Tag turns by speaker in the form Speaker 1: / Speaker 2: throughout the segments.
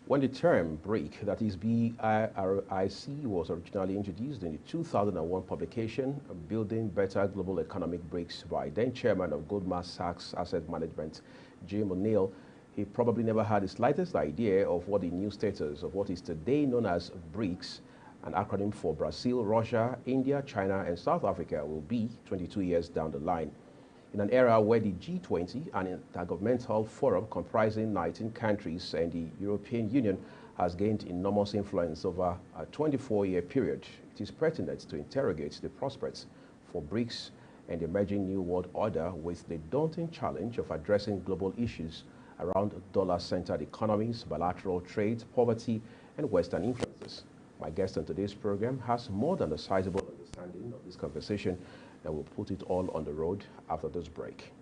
Speaker 1: When the term BRIC, that is BRIC, was originally introduced in the 2001 publication, Building Better Global Economic BRICS, by then chairman of Goldman Sachs Asset Management, Jim O'Neill, he probably never had the slightest idea of what the new status of what is today known as BRICS, an acronym for Brazil, Russia, India, China, and South Africa, will be 22 years down the line. In an era where the G20, an intergovernmental forum comprising 19 countries, and the European Union has gained enormous influence over a 24-year period, it is pertinent to interrogate the prospects for BRICS and the emerging new world order with the daunting challenge of addressing global issues around dollar-centered economies, bilateral trade, poverty, and Western influences. My guest on today's program has more than a sizable understanding of this conversation, and we'll put it all on the road after this break.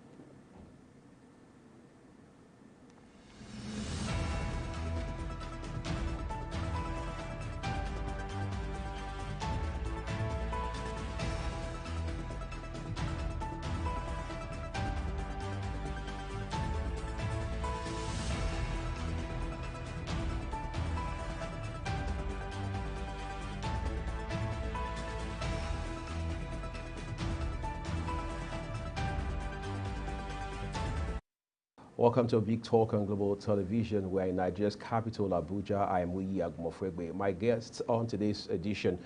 Speaker 1: Welcome to a big talk on global television. We're in Nigeria's capital, Abuja. I am Wuyi Agumofregbe. My guest on today's edition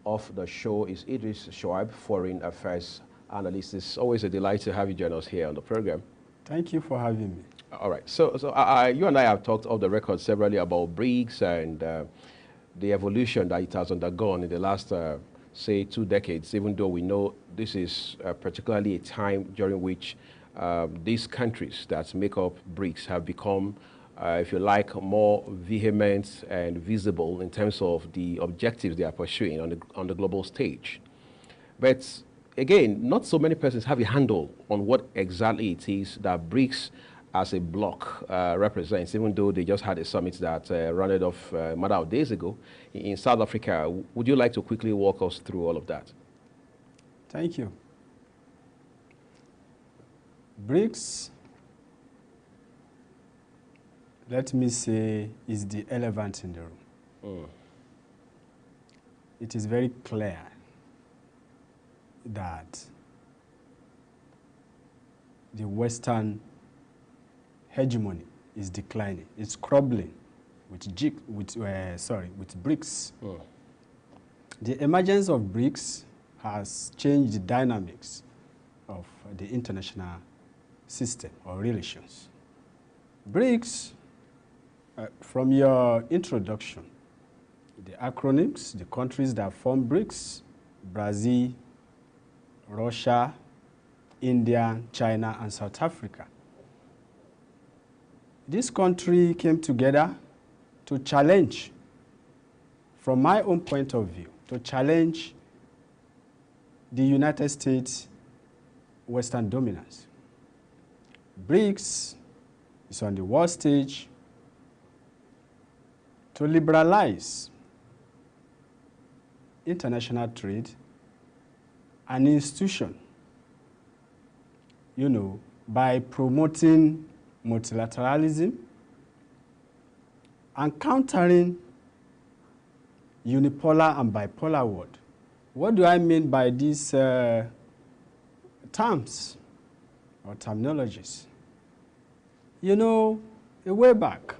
Speaker 1: of the show is Idris Shoaib, Foreign Affairs Analyst. It's always a delight to have you join us here on the program.
Speaker 2: Thank you for having me.
Speaker 1: All right. So you and I have talked off the record severally about BRICS and the evolution that it has undergone in the last, say, 2 decades, even though we know this is particularly a time during which these countries that make up BRICS have become, if you like, more vehement and visible in terms of the objectives they are pursuing on the global stage. But again, not so many persons have a handle on what exactly it is that BRICS as a bloc represents, even though they just had a summit that rounded off a matter of days ago in South Africa. Would you like to quickly walk us through all of that?
Speaker 2: Thank you. BRICS, let me say, is the elephant in the room. It is very clear that the Western hegemony is declining. It's crumbling with BRICS. The emergence of BRICS has changed the dynamics of the international system or relations. BRICS, from your introduction, the acronyms, the countries that form BRICS: Brazil, Russia, India, China, and South Africa. This country came together to challenge, from my own point of view, to challenge the United States Western dominance. BRICS is on the world stage to liberalize international trade, an institution, by promoting multilateralism and countering unipolar and bipolar world. What do I mean by these terms or terminologies? A way back,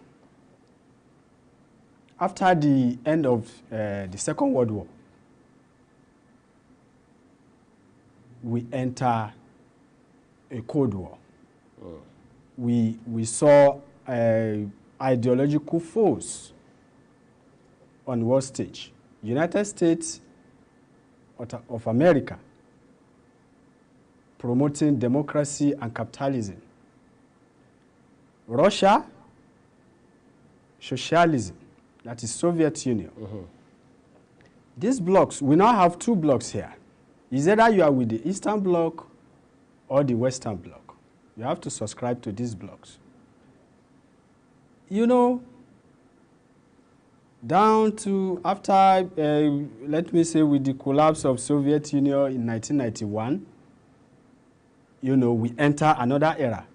Speaker 2: after the end of the Second World War, we enter a Cold War. We saw ideological foes on world stage. United States of America promoting democracy and capitalism. Russia, socialism, that is Soviet Union. These blocks, we now have 2 blocks here. Is either you are with the Eastern Bloc or the Western Bloc. You have to subscribe to these blocks. Down to after, let me say, with the collapse of Soviet Union in 1991, we enter another era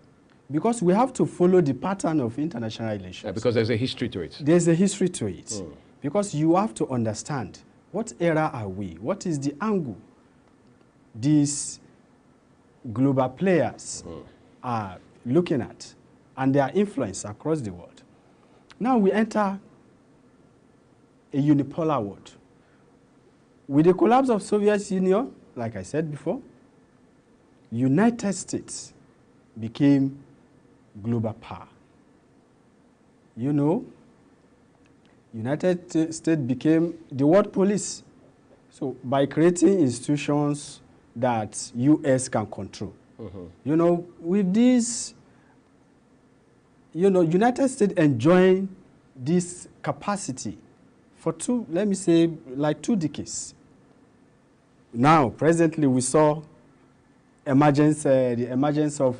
Speaker 2: because we have to follow the pattern of international relations.
Speaker 1: Yeah, because there's a history to it.
Speaker 2: There's a history to it. Because you have to understand what era are we? What is the angle these global players are looking at and their influence across the world. Now we enter a unipolar world. With the collapse of Soviet Union, like I said before, United States became global power. You know, United States became the world police. So by creating institutions that U.S. can control. You know, with this, you know, United States enjoying this capacity for let me say, like 2 decades. Now, presently, we saw the emergence of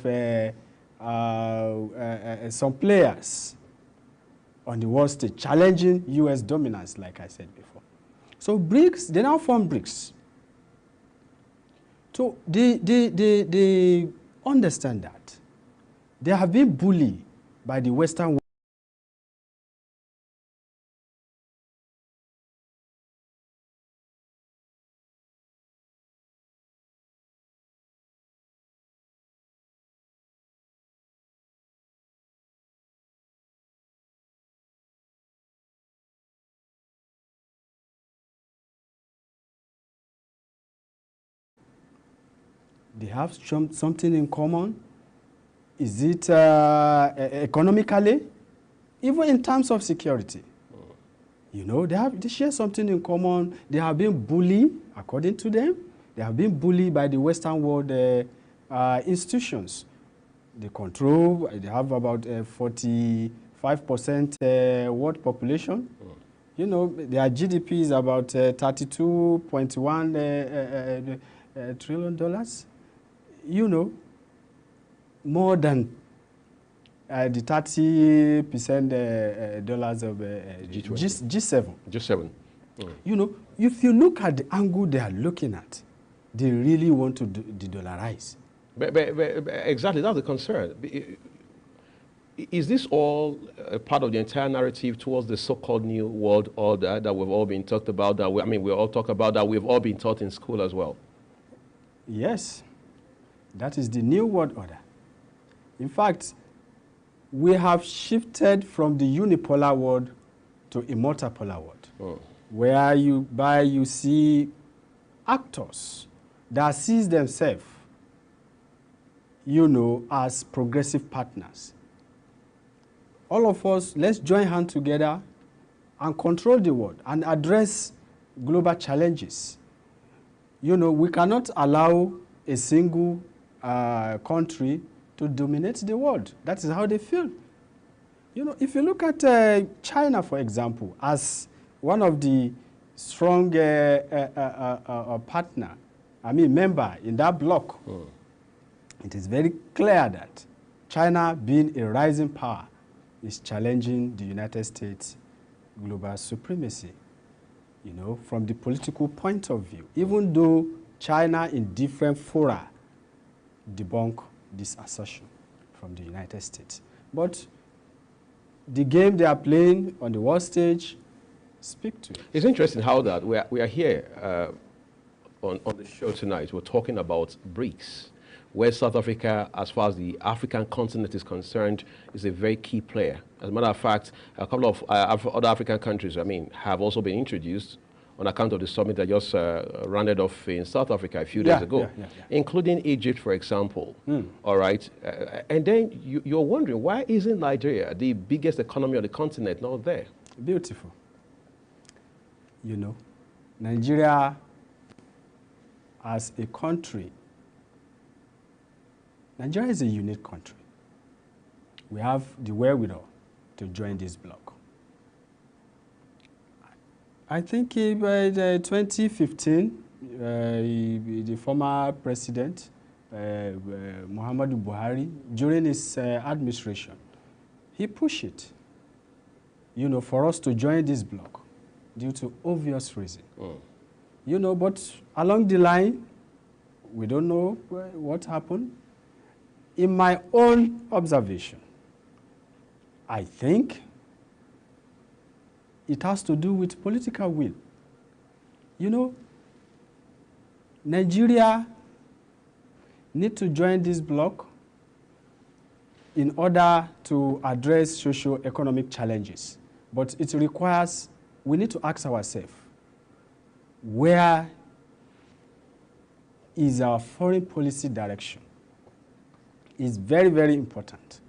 Speaker 2: some players on the world stage challenging U.S. dominance, like I said before. So BRICS, they now form BRICS. So they understand that they have been bullied by the Western world. They have something in common. Is it economically? Even in terms of security. You know, they share something in common. They have been bullied, according to them. They have been bullied by the Western world institutions. They control, they have about 45% world population. You know, their GDP is about $32.1 trillion. You know, more than the 30% dollars of G7.
Speaker 1: G7.
Speaker 2: You know, if you look at the angle they are looking at, they really want to de-dollarize.
Speaker 1: But exactly, that's the concern. Is this all a part of the entire narrative towards the so-called new world order that we've all been talked about, that we all talk about, that we've all been taught in school as well?
Speaker 2: Yes, that is the new world order. In fact, we have shifted from the unipolar world to a multipolar world, where you see actors that see themselves, you know, as progressive partners. All of us, let's join hands together and control the world and address global challenges. You know, we cannot allow a single country to dominate the world. That is how they feel. You know, if you look at China, for example, as one of the strong member in that bloc, it is very clear that China, being a rising power, is challenging the United States' global supremacy, you know, from the political point of view, even though China in different fora debunk this assertion from the United States. But the game they are playing on the world stage speak to it.
Speaker 1: It's interesting how that we are here on the show tonight. We're talking about BRICS, where South Africa, as far as the African continent is concerned, is a very key player. As a matter of fact, a couple of other African countries, have also been introduced on account of the summit that just rounded off in South Africa a few days ago, including Egypt, for example. All right. And then you're wondering, why isn't Nigeria, the biggest economy on the continent, not there?
Speaker 2: Beautiful. You know, Nigeria as a country, Nigeria is a unique country. We have the wherewithal to join this bloc. I think by 2015, the former president, Muhammadu Buhari, during his administration, he pushed it, you know, for us to join this bloc due to obvious reason. You know, but along the line, we don't know what happened. in my own observation, I think it has to do with political will. You know, Nigeria need to join this bloc in order to address socio-economic challenges. But it requires, we need to ask ourselves, where is our foreign policy direction? It's very, very important.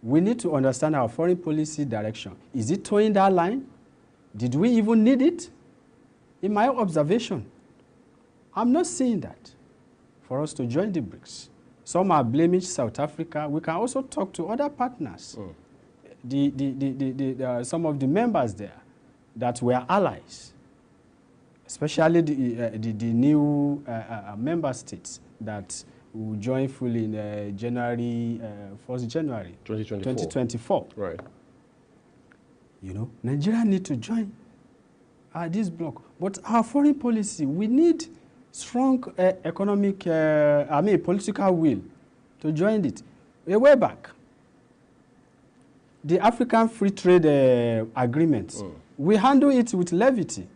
Speaker 2: We need to understand our foreign policy direction. Is it towing that line? Did we even need it? In my observation, I'm not seeing that for us to join the BRICS. Some are blaming South Africa. We can also talk to other partners. Some of the members there that were allies, especially the new member states that will join fully in January, 1st January 2024.
Speaker 1: Right.
Speaker 2: You know, Nigeria need to join this bloc. But our foreign policy, we need strong political will to join it. Way back, the African Free Trade Agreement, we handle it with levity.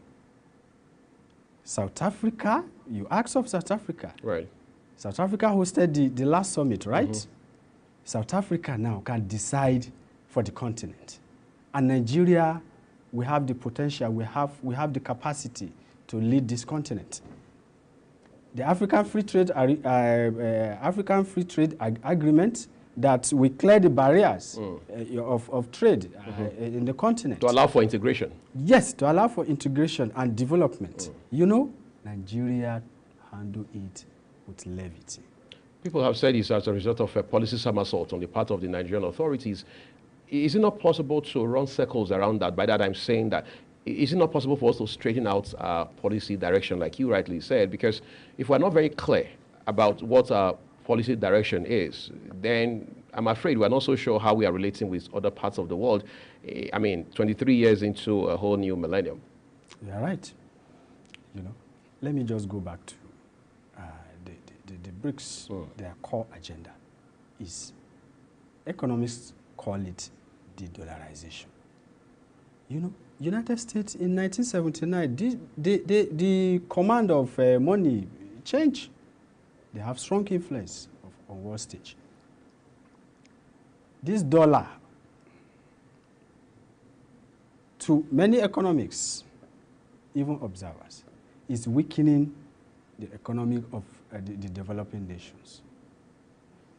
Speaker 2: South Africa, you ask of South Africa.
Speaker 1: Right.
Speaker 2: South Africa hosted the last summit, right? South Africa now can decide for the continent. And Nigeria, we have the potential, we have the capacity to lead this continent. The African Free Trade Agreement that we clear the barriers of trade in the continent.
Speaker 1: To allow for integration.
Speaker 2: Yes, to allow for integration and development. You know, Nigeria handle it with levity.
Speaker 1: People have said this as a result of a policy somersault on the part of the Nigerian authorities. Is it not possible to run circles around that? By that I'm saying that, is it not possible for us to straighten out our policy direction, like you rightly said? Because if we're not very clear about what our policy direction is, then I'm afraid we're not so sure how we are relating with other parts of the world. I mean, 23 years into a whole new millennium.
Speaker 2: You're right. You know, let me just go back to the BRICS. Their core agenda is, economists call it de-dollarization. You know, United States in 1979, the command of money changed. They have strong influence on world stage. This dollar, to many economics, even observers, is weakening the economy of the developing nations.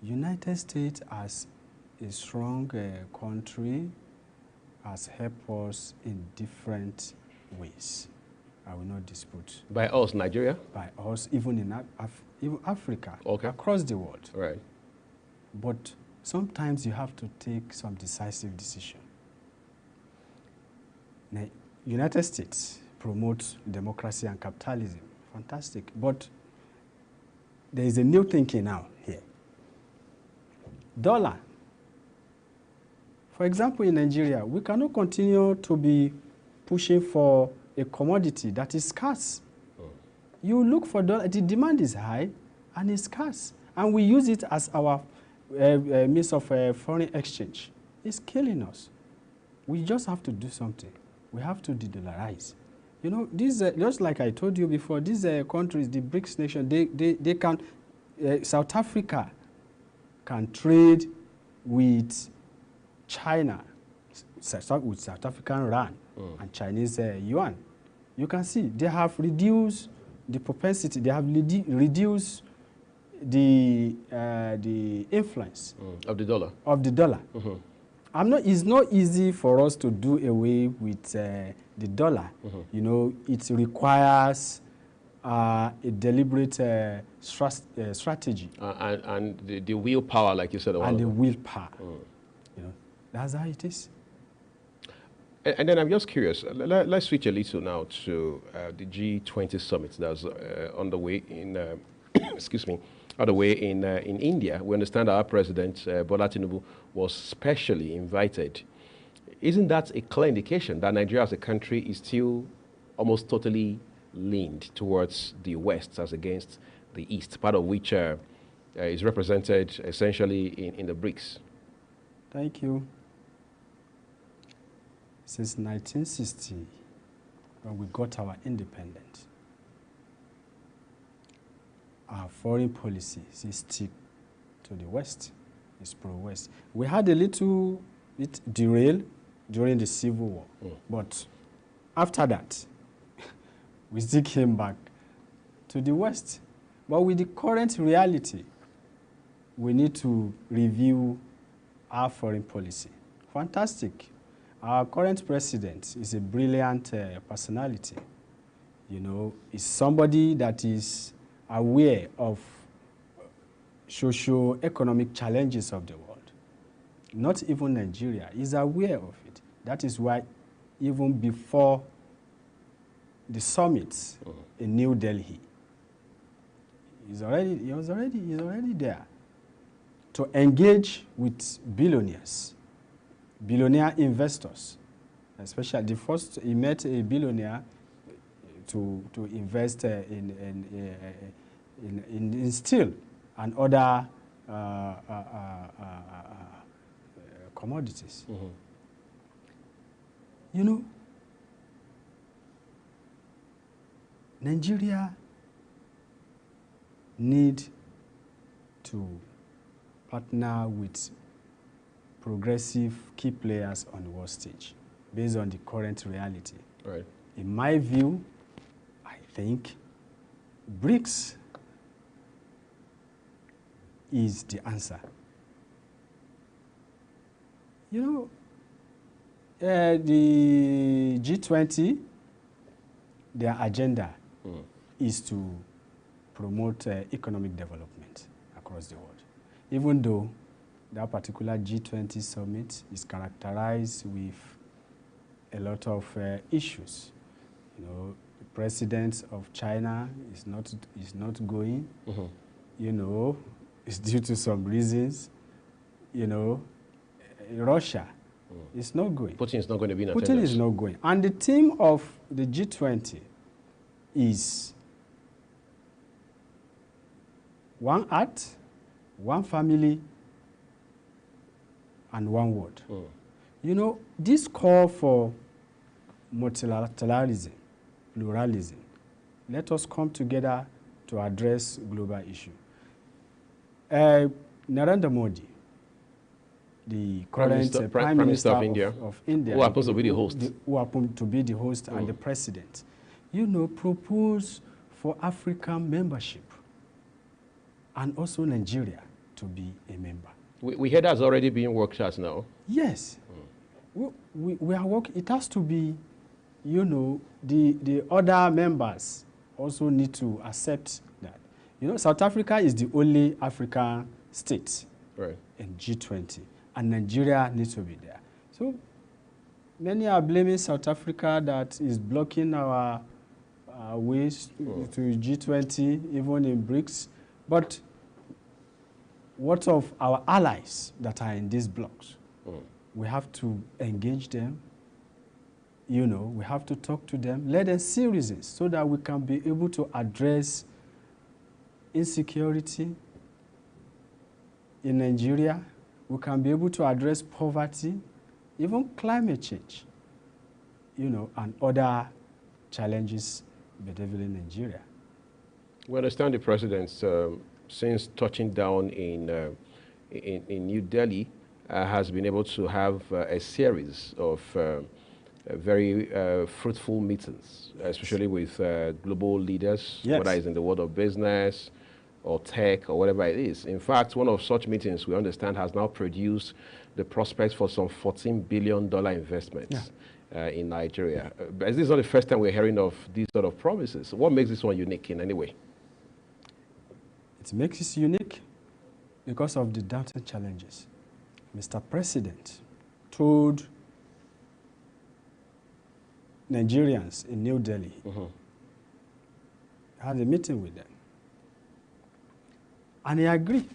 Speaker 2: United States as a strong country has helped us in different ways. I will not dispute.
Speaker 1: By us, Nigeria?
Speaker 2: By us, even in even Africa, across the world.
Speaker 1: Right.
Speaker 2: But sometimes you have to take some decisive decision. Now, United States promotes democracy and capitalism. Fantastic. But there is a new thinking now here. Dollar. For example, in Nigeria, we cannot continue to be pushing for a commodity that is scarce. You look for dollar, the demand is high and it's scarce. And we use it as our means of foreign exchange. It's killing us. We just have to do something. We have to de-dollarize. You know, these, just like I told you before, these countries, the BRICS nation, they can, South Africa can trade with China, with South African rand and Chinese yuan. You can see they have reduced the propensity, they have reduced the influence
Speaker 1: of the dollar.
Speaker 2: It's not easy for us to do away with the dollar. You know, it requires a deliberate strategy.
Speaker 1: And the willpower, like you said.
Speaker 2: And the willpower. You know, that's how it is.
Speaker 1: And then I'm just curious, let's switch a little now to the G20 summit that's on the way in, excuse me, on the way in India. We understand our president, Bola Tinubu, was specially invited. Isn't that a clear indication that Nigeria as a country is still almost totally leaned towards the West as against the East, part of which is represented essentially in the BRICS?
Speaker 2: Thank you. Since 1960, when we got our independence, our foreign policy is stick to the West, is pro-West. We had a little bit derail during the Civil War, but after that, we still came back to the West. But with the current reality, we need to review our foreign policy. Fantastic. Our current president is a brilliant personality. You know, is somebody that is aware of socio-economic challenges of the world. Not even Nigeria is aware of it. That is why even before the summit in New Delhi, he's already there to engage with billionaires, billionaire investors, especially the first he met a billionaire to invest in steel and other commodities. You know, Nigeria need to partner with progressive key players on the world stage based on the current reality.
Speaker 1: Right.
Speaker 2: In my view, I think BRICS is the answer. You know, the G20, their agenda is to promote economic development across the world. Even though that particular G20 summit is characterized with a lot of issues. You know, the president of China is not going. You know, it's due to some reasons. You know, Russia is not going.
Speaker 1: Putin is not going to be in
Speaker 2: Putin
Speaker 1: attendance.
Speaker 2: is not going. And the theme of the G20 is one earth, one family, and one world. You know, this call for multilateralism, pluralism, let us come together to address global issues. Narendra Modi, the current Prime Minister of India,
Speaker 1: who happens to be the host,
Speaker 2: and the president, you know, proposed for African membership and also Nigeria to be a member.
Speaker 1: We hear that's already being worked out now.
Speaker 2: Yes. We are working. It has to be, you know, the other members also need to accept that. You know, South Africa is the only African state in G20, and Nigeria needs to be there. So many are blaming South Africa that is blocking our ways to G20, even in BRICS. But what of our allies that are in these blocks? We have to engage them. You know, we have to talk to them, let them see reasons so that we can be able to address insecurity in Nigeria. We can be able to address poverty, even climate change, you know, and other challenges bedeviling Nigeria.
Speaker 1: We understand the president, since touching down in New Delhi, has been able to have a series of very fruitful meetings, especially with global leaders, whether it's in the world of business or tech or whatever it is. In fact, one of such meetings, we understand, has now produced the prospects for some $14 billion investments in Nigeria. But this is not the first time we're hearing of these sort of promises. What makes this one unique in any way?
Speaker 2: It makes it unique because of the daunting challenges. Mr. President told Nigerians in New Delhi, had a meeting with them, and he agreed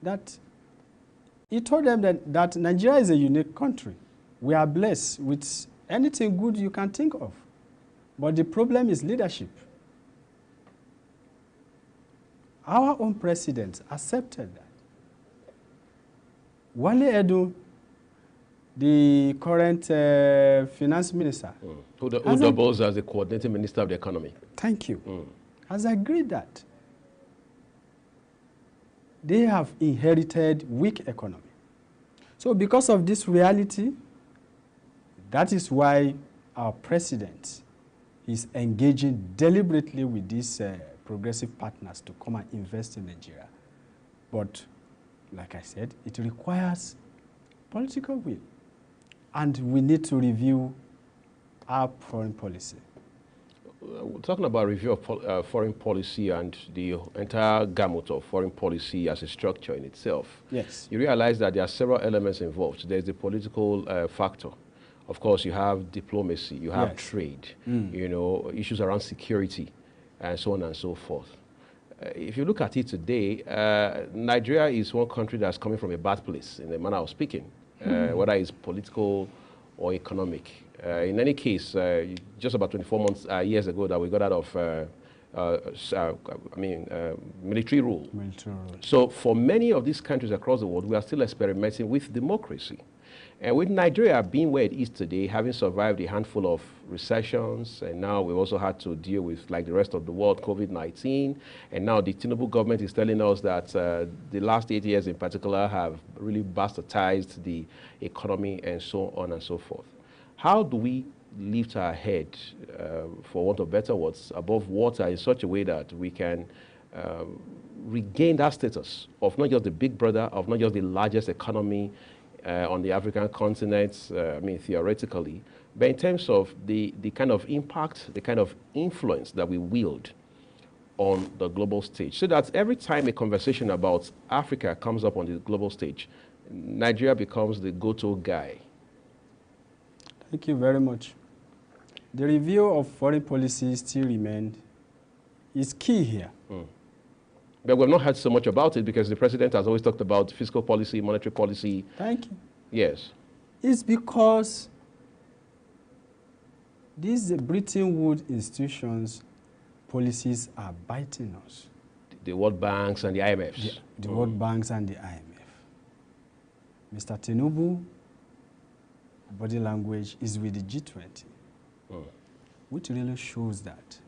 Speaker 2: that he told them that Nigeria is a unique country. We are blessed with anything good you can think of, but the problem is leadership. Our own president accepted that. Wale Edu, the current finance minister,
Speaker 1: who doubles as the coordinating minister of the economy.
Speaker 2: Thank you. Has agreed that they have inherited weak economy. So because of this reality, that is why our president is engaging deliberately with these progressive partners to come and invest in Nigeria. But like I said, it requires political will. And we need to review our foreign policy.
Speaker 1: Talking about review of foreign policy and the entire gamut of foreign policy as a structure in itself,
Speaker 2: yes,
Speaker 1: you realize that there are several elements involved. There's the political factor. Of course, you have diplomacy, you have trade, you know, issues around security, and so on and so forth. If you look at it today, Nigeria is one country that's coming from a bad place, in the manner of speaking, whether it's political or economic. In any case, just about 24 years ago that we got out of military rule. So for many of these countries across the world, we are still experimenting with democracy. And with Nigeria being where it is today, having survived a handful of recessions, and now we've also had to deal with, like the rest of the world, COVID-19, and now the Tinubu government is telling us that the last 8 years in particular have really bastardized the economy and so on and so forth. How do we lift our head, for want of better words, above water in such a way that we can regain that status of not just the big brother, of not just the largest economy on the African continent, theoretically, but in terms of the kind of impact, the kind of influence that we wield on the global stage, so that every time a conversation about Africa comes up on the global stage, Nigeria becomes the go-to guy.
Speaker 2: Thank you very much. The review of foreign policy still is key here.
Speaker 1: But we've not heard so much about it because the president has always talked about fiscal policy, monetary policy.
Speaker 2: Thank you.
Speaker 1: Yes.
Speaker 2: It's because these Bretton Woods institutions policies are biting us.
Speaker 1: The World Banks and the IMFs.
Speaker 2: The World Banks and the IMF. Mr. Tinubu, body language is with the G20, which really shows that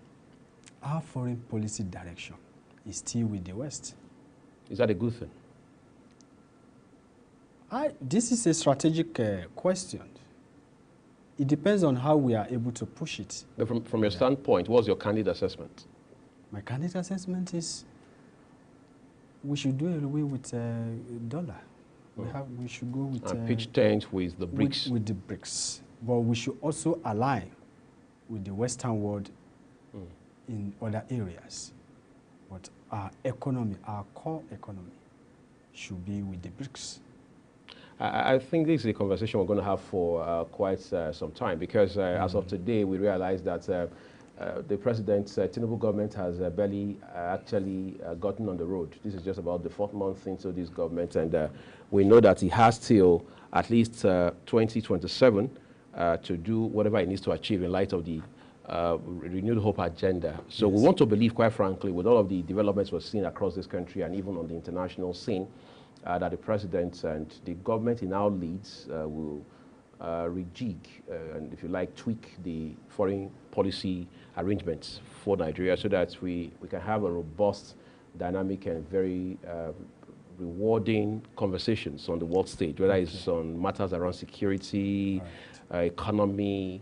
Speaker 2: our foreign policy direction is still with the West.
Speaker 1: Is that a good thing?
Speaker 2: This is a strategic question. It depends on how we are able to push it.
Speaker 1: But from your standpoint, what's your candid assessment?
Speaker 2: My candid assessment is we should do away with dollar. We should go with...
Speaker 1: And pitch tent with the BRICS.
Speaker 2: With the BRICS. But we should also align with the Western world in other areas. But our economy, our core economy, should be with the BRICS.
Speaker 1: I think this is a conversation we're going to have for quite some time because as of today, we realize that the President, Tinubu government has barely actually gotten on the road. This is just about the 4th month into this government, and we know that he has till at least 2027 to do whatever he needs to achieve in light of the renewed hope agenda. So we want to believe, quite frankly, with all of the developments we're seeing across this country and even on the international scene, that the president and the government he now leads will rejig and, if you like, tweak the foreign policy arrangements for Nigeria so that we can have a robust, dynamic, and very rewarding conversations on the world stage, whether it's on matters around security, economy,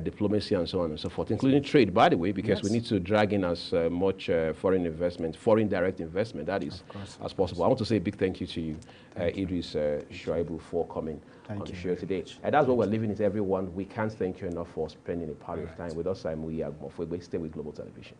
Speaker 1: diplomacy, and so on and so forth, including trade, by the way, because we need to drag in as much foreign investment, foreign direct investment, that is, as possible. I want to say a big thank you to you, Idris Shuaibu, for coming on the show today. And that's what we're leaving it, everyone. We can't thank you enough for spending a part of time with us. I'm Muyi Agmofwe. Stay with Global Television.